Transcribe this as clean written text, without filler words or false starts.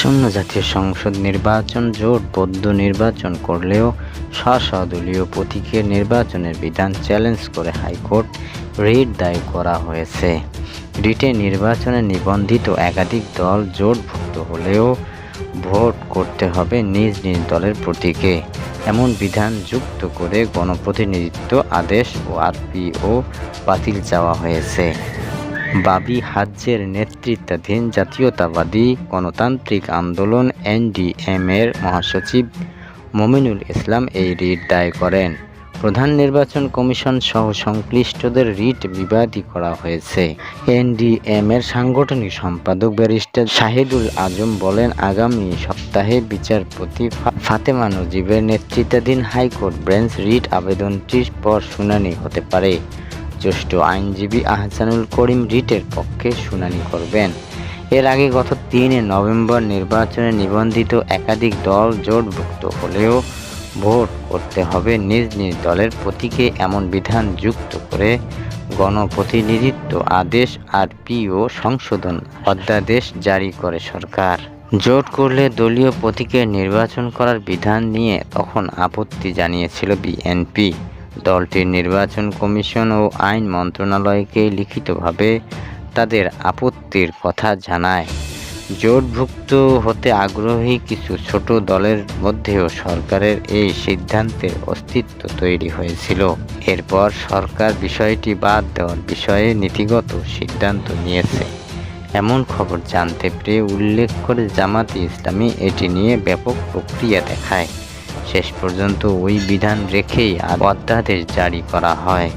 আসন্ন জাতীয় সংসদ নির্বাচন জোটবদ্ধ নির্বাচন করলেও স্ব-দলীয় প্রতীকের নির্বাচনের বিধান চ্যালেঞ্জ করে হাইকোর্ট রিট দায়ের করা হয়েছে। রিটে নির্বাচনে নিবন্ধিত একাধিক দল জোটভুক্ত হলেও ভোট করতে হবে নিজ নিজ দলের প্রতীকে, এমন বিধান যুক্ত করে গণপ্রতিনিধিত্ব আদেশ ও আরপিও বাতিল চাওয়া হয়েছে। বাবি হাজ্জের নেতৃত্বাধীন জাতীয়তাবাদী গণতান্ত্রিক আন্দোলন এনডিএম-এর মহাসচিব মমিনুল ইসলাম এই রিট দায়ের করেন। প্রধান নির্বাচন কমিশন সহ সংশ্লিষ্টদের রিট বিবাদী করা হয়েছে। এনডিএম-এর সাংগঠনিক সম্পাদক ব্যারিস্টার শাহিদুল আজম বলেন, আগামী সপ্তাহে বিচারপতি ফাতেমা নজিবের নেতৃত্বাধীন হাইকোর্ট বেঞ্চ রিট আবেদনটির পর শুনানি হতে পারে। জ্যেষ্ঠ আইনজীবী আহসানুল করিম রিটের পক্ষে শুনানি করবেন। এর আগে গত ৩ নভেম্বর নির্বাচনে নিবন্ধিত একাধিক দল জোটভুক্ত হলেও ভোট করতে হবে নিজ নিজ দলের প্রতীকে, এমন বিধান যুক্ত করে গণপ্রতিনিধিত্ব আদেশ আরপিও সংশোধন অধ্যাদেশ জারি করে সরকার। জোট করলে দলীয় প্রতীকে নির্বাচন করার বিধান নিয়ে তখন আপত্তি জানিয়েছিল বিএনপি। দলটির নির্বাচন কমিশন ও আইন মন্ত্রণালয়কে লিখিতভাবে তাদের আপত্তির কথা জানায়। জোটভুক্ত হতে আগ্রহী কিছু ছোট দলের মধ্যেও সরকারের এই সিদ্ধান্তের অস্তিত্ব তৈরি হয়েছিল। এরপর সরকার বিষয়টি বাদ দেওয়ার বিষয়ে নীতিগত সিদ্ধান্ত নিয়েছে, এমন খবর জানতে পেরে উল্লেখ করে জামায়াতে ইসলামী এটি নিয়ে ব্যাপক প্রক্রিয়া দেখায়। শেষ পর্যন্ত ওই বিধান রেখেই অধ্যাদেশ জারি করা হয়।